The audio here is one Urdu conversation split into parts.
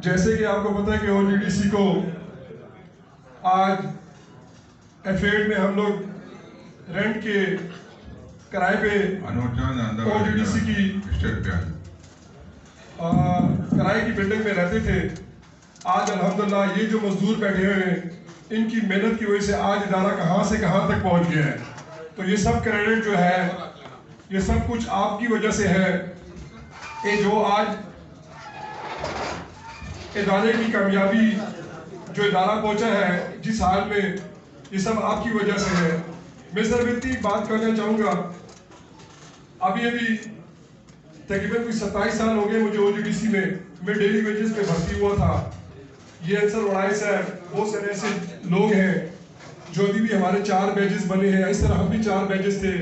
جیسے کہ آپ کو پتہ ہے کہ او جی ڈی سی کو آج F8 میں ہم لوگ رینٹ کے کرائے پہ او جی ڈی سی کی کرائے کی بلڈنگ میں رہتے تھے. آج الحمدللہ یہ جو مزدور بیٹھے ہوئے ہیں ان کی محنت کی وجہ سے آج ادارہ کہاں سے کہاں تک پہنچ گیا ہے. تو یہ سب کریڈٹ جو ہے یہ سب کچھ آپ کی وجہ سے ہے کہ جو آج ادارے کی کامیابی جو ادارہ پہنچا ہے جس حال میں یہ سب آپ کی وجہ سے ہے. میں صرف اتنی بات کرنا چاہوں گا. ابھی تقریباً کوئی 27 سال ہو گئے مجھے او جی ڈی سی میں ڈیلی ویجز پہ بھرتی ہوا تھا. یہ انصر وڑائے صاحب بہت سارے ایسے لوگ ہیں جو ابھی بھی ہمارے 4 بیجز بنے ہیں. اس طرح ہم بھی 4 بیجز تھے.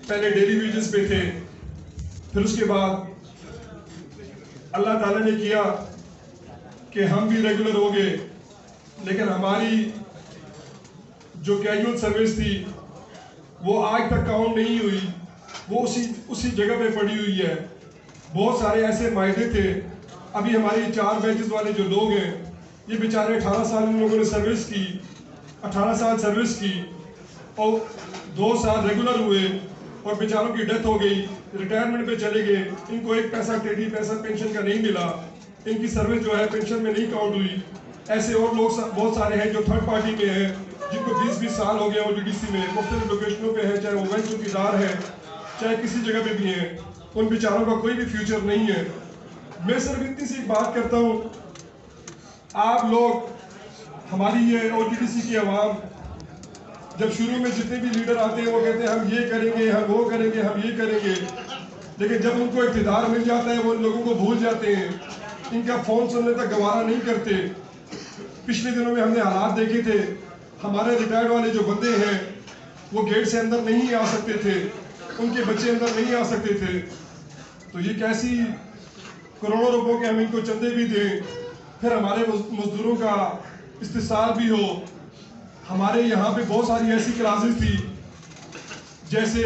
پہلے ڈیلی ویجز پہ تھے, پھر اس کے بعد اللہ تعالیٰ نے کیا کہ ہم بھی ریگولر ہو گئے. لیکن ہماری جو کیجول سروس تھی وہ آج تک کاؤنٹ نہیں ہوئی, وہ اسی جگہ پہ پڑی ہوئی ہے. بہت سارے ایسے معاہدے تھے. ابھی ہماری 4 بیچز والے جو لوگ ہیں یہ بیچارے 18 سال ان لوگوں نے سروس کی, 18 سال سروس کی اور 2 سال ریگولر ہوئے اور بیچاروں کی ڈیتھ ہو گئی, ریٹائرمنٹ پہ چلے گئے. ان کو ایک پیسہ ٹیڈی پیسہ پینشن کا نہیں ملا, ان کی سروس جو ہے پینشن میں نہیں کاؤنٹ ہوئی. ایسے اور لوگ بہت سارے ہیں جو تھرڈ پارٹی میں ہیں جن کو 20 سال ہو گئے او جی ڈی سی میں مختلف لوکیشنوں پہ ہیں, چاہے وہ ویل چوکیدار ہیں چاہے کسی جگہ پہ بھی ہیں. ان بیچاروں کا کوئی بھی فیوچر نہیں ہے. میں صرف اتنی سی بات کرتا ہوں, آپ لوگ ہماری یہ او جی ڈی سی کی عوام جب شروع میں جتنے بھی لیڈر آتے ہیں وہ کہتے ہیں ہم یہ کریں گے, ہم وہ کریں گے, ہم یہ کریں گے. لیکن جب ان کو اقتدار مل جاتا ہے وہ ان لوگوں کو بھول جاتے ہیں, ان کا فون سننے تک گوارا نہیں کرتے. پچھلے دنوں میں ہم نے حالات دیکھے تھے, ہمارے ریٹائرڈ والے جو بندے ہیں وہ گیٹ سے اندر نہیں آ سکتے تھے, ان کے بچے اندر نہیں آ سکتے تھے. تو یہ کیسی کروڑوں روپوں کے ہم ان کو چندے بھی دیں, پھر ہمارے مزدوروں کا استحصال بھی ہو. ہمارے یہاں پہ بہت ساری ایسی کلاسز تھی جیسے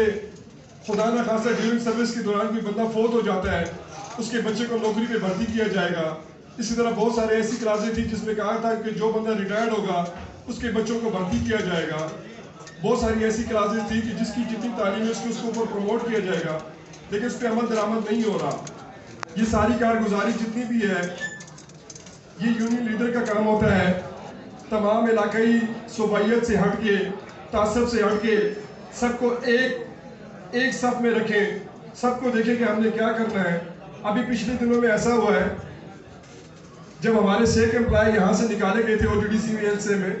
خدا نہ خاصہ ڈیورنگ سروس کے دوران کوئی بندہ فوت ہو جاتا ہے اس کے بچے کو نوکری پہ بھرتی کیا جائے گا. اسی طرح بہت سارے ایسی کلاسیں تھی جس میں کہا تھا کہ جو بندہ ریٹائرڈ ہوگا اس کے بچوں کو بھرتی کیا جائے گا. بہت ساری ایسی کلاسیں تھی کہ جس کی جتنی تعلیم ہے اس کو اوپر پروموٹ کیا جائے گا, لیکن اس پہ عمل درآمد نہیں ہو رہا. یہ ساری کارگزاری جتنی بھی ہے یہ یونین لیڈر کا کام ہوتا ہے تمام علاقائی صوبائیت سے ہٹ کے, تعصب سے ہٹ کے سب کو ایک صف میں رکھیں, سب کو دیکھیں کہ ہم نے کیا کرنا ہے. ابھی پچھلے دنوں میں ایسا ہوا ہے جب ہمارے سیک امپلائی یہاں سے نکالے گئے تھے او جی ڈی سی میں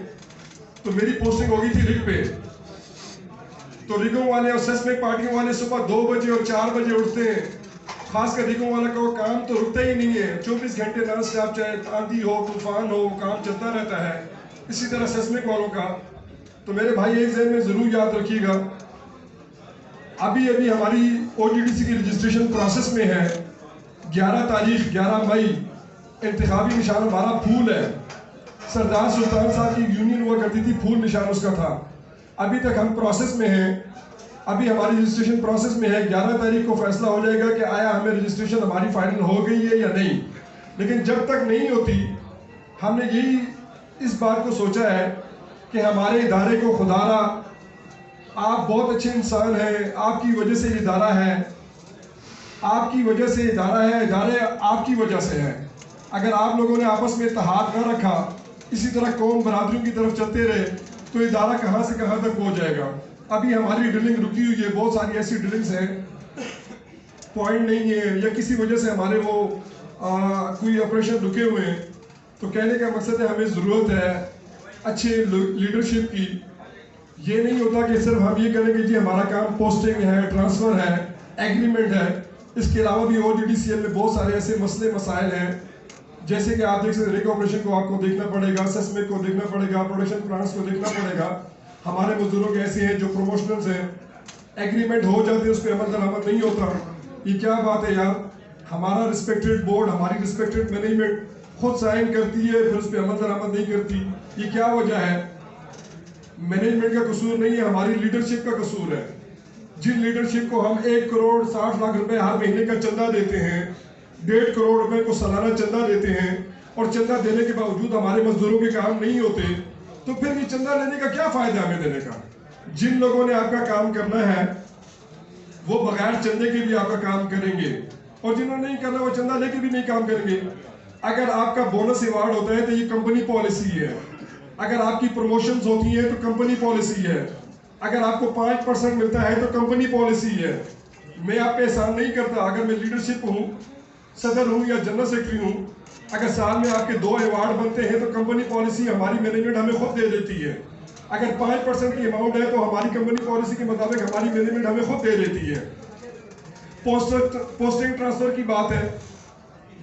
تو میری پوسٹنگ ہو گئی تھی رگ پہ. تو رگوں والے اور سیسمک پارٹیوں والے صبح 2 بجے اور 4 بجے اٹھتے ہیں. خاص کر رگوں والا کا وہ کام تو رکتا ہی نہیں ہے, 24 گھنٹے نان اسٹاپ, چاہے آندھی ہو طوفان ہو وہ کام چلتا رہتا ہے. اسی طرح سیسمک والوں کا. تو میرے بھائی ایک ذہن میں ضرور یاد رکھیے گا, ابھی ہماری او جی ڈی سی کی رجسٹریشن پروسیس میں ہے. 11 تاریخ 11 مئی انتخابی نشان ہمارا پھول ہے. سردار سلطان صاحب کی یونین ہوا کرتی تھی, پھول نشان اس کا تھا. ابھی تک ہم پروسیس میں ہیں, ابھی ہماری رجسٹریشن پروسیس میں ہے. 11 تاریخ کو فیصلہ ہو جائے گا کہ آیا ہمیں رجسٹریشن ہماری فائنل ہو گئی ہے یا نہیں. لیکن جب تک نہیں ہوتی ہم نے یہی اس بات کو سوچا ہے کہ ہمارے ادارے کو خدا را آپ بہت اچھے انسان ہیں, آپ کی وجہ سے یہ ادارہ ہے, آپ کی وجہ سے ادارہ ہے, ادارے آپ کی وجہ سے ہے. اگر آپ لوگوں نے آپس میں اتحاد نہ رکھا, اسی طرح قوم برادریوں کی طرف چلتے رہے تو ادارہ کہاں سے کہاں تک پہنچ جائے گا. ابھی ہماری ڈرلنگ رکی ہوئی ہے, بہت ساری ایسی ڈرلنگز ہیں پوائنٹ نہیں ہے یا کسی وجہ سے ہمارے وہ کوئی آپریشن رکے ہوئے ہیں. تو کہنے کا مقصد ہے ہمیں ضرورت ہے اچھے لیڈرشپ کی. یہ نہیں ہوتا کہ صرف ہم یہ کریں کہ جی ہمارا کام پوسٹنگ ہے, ٹرانسفر ہے, ایگریمنٹ ہے. اس کے علاوہ بھی او جی ڈی سی میں بہت سارے ایسے مسئلے مسائل ہیں جیسے کہ آپ دیکھ سکتے ریک آپریشن کو آپ کو دیکھنا پڑے گا, سیسمک کو دیکھنا پڑے گا, پروڈکشن پلانٹس کو دیکھنا پڑے گا. ہمارے مزدوروں کے ایسے ہیں جو پروموشنلز ہیں, ایگریمنٹ ہو جاتے ہیں اس پہ عمل درآمد نہیں ہوتا. یہ کیا بات ہے یار, ہمارا رسپیکٹڈ بورڈ, ہماری رسپیکٹڈ مینجمنٹ خود سائن کرتی ہے پھر اس پہ عمل درآمد نہیں کرتی. یہ کیا وجہ ہے؟ مینجمنٹ کا قصور نہیں ہے, ہماری لیڈرشپ کا قصور ہے. جن لیڈرشپ کو ہم 1 کروڑ 60 لاکھ روپے ہر مہینے کا چندہ دیتے ہیں, 1.5 کروڑ روپے کو سالانہ چندہ دیتے ہیں اور چندہ دینے کے باوجود ہمارے مزدوروں کے کام نہیں ہوتے تو پھر یہ چندہ لینے کا کیا فائدہ ہمیں دینے کا؟ جن لوگوں نے آپ کا کام کرنا ہے وہ بغیر چندے کے بھی آپ کا کام کریں گے، اور جنہوں نے نہیں کرنا وہ چندہ لے کے بھی نہیں کام کریں گے۔ اگر آپ کا بونس ایوارڈ ہوتا ہے تو یہ کمپنی پالیسی ہے، اگر آپ کی پروموشنز ہوتی ہیں تو کمپنی پالیسی ہے، اگر آپ کو 5% ملتا ہے تو کمپنی پالیسی ہے۔ میں آپ پہ احسان نہیں کرتا، اگر میں لیڈرشپ ہوں، صدر ہوں یا جنرل سیکرٹری ہوں، اگر سال میں آپ کے 2 ایوارڈ بنتے ہیں تو کمپنی پالیسی ہماری مینجمنٹ ہمیں خود دے دیتی ہے۔ اگر 5% کی اماؤنٹ ہے تو ہماری کمپنی پالیسی کے مطابق ہماری مینجمنٹ ہمیں خود دے دیتی ہے۔ پوسٹنگ ٹرانسفر کی بات ہے،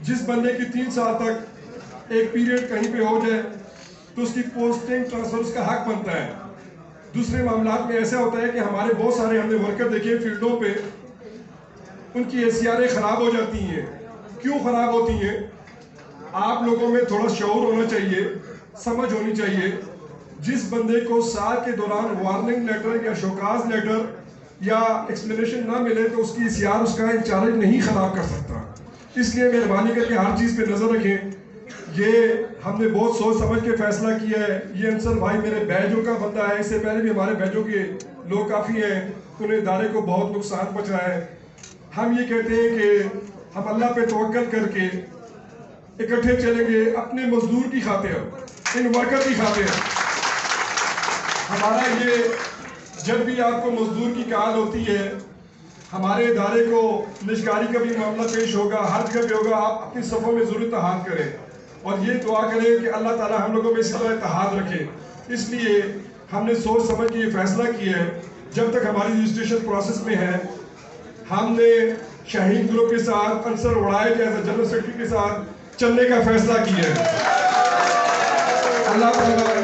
جس بندے کی 3 سال تک ایک پیریڈ کہیں پہ ہو جائے تو اس کی پوسٹنگ ٹرانسفر اس کا حق بنتا ہے۔ دوسرے معاملات میں ایسا ہوتا ہے کہ ہمارے بہت سارے ہم نے ورکر دیکھے فیلڈوں پہ، ان کی SCRیں خراب ہو جاتی ہیں۔ کیوں خراب ہوتی ہیں؟ آپ لوگوں میں تھوڑا شعور ہونا چاہیے، سمجھ ہونی چاہیے۔ جس بندے کو سال کے دوران وارننگ لیٹر یا شوکاز لیٹر یا ایکسپلینیشن نہ ملے تو اس کی SCR اس کا انچارج نہیں خراب کر سکتا۔ اس لیے مہربانی کر کے ہر چیز پہ نظر رکھیں۔ یہ ہم نے بہت سوچ سمجھ کے فیصلہ کیا ہے۔ یہ انصر بھائی میرے بیجوں کا بندہ ہے، اس سے پہلے بھی ہمارے بیجوں کے لوگ کافی ہیں، انہیں ادارے کو بہت نقصان پہنچا ہے۔ ہم یہ کہتے ہیں کہ ہم اللہ پہ توکل کر کے اکٹھے چلیں گے اپنے مزدور کی خاطر، ان ورکر کی خاطر۔ ہمارا یہ جب بھی آپ کو مزدور کی کال ہوتی ہے، ہمارے ادارے کو نشکاری کا بھی معاملہ پیش ہوگا، ہر جگہ پہ ہوگا، آپ اپنی صفوں میں ضرور اتحاد کریں اور یہ دعا کریں کہ اللہ تعالی ہم لوگوں میں اسی طرح اتحاد رکھے۔ اس لیے ہم نے سوچ سمجھ کے یہ فیصلہ کیا ہے، جب تک ہماری رجسٹریشن پروسیس میں ہے، ہم نے شاہین گروپ کے ساتھ انصر وڑائے جیسے جنرل سیکرٹری کے ساتھ چلنے کا فیصلہ کیا ہے۔ اللہ تعالیٰ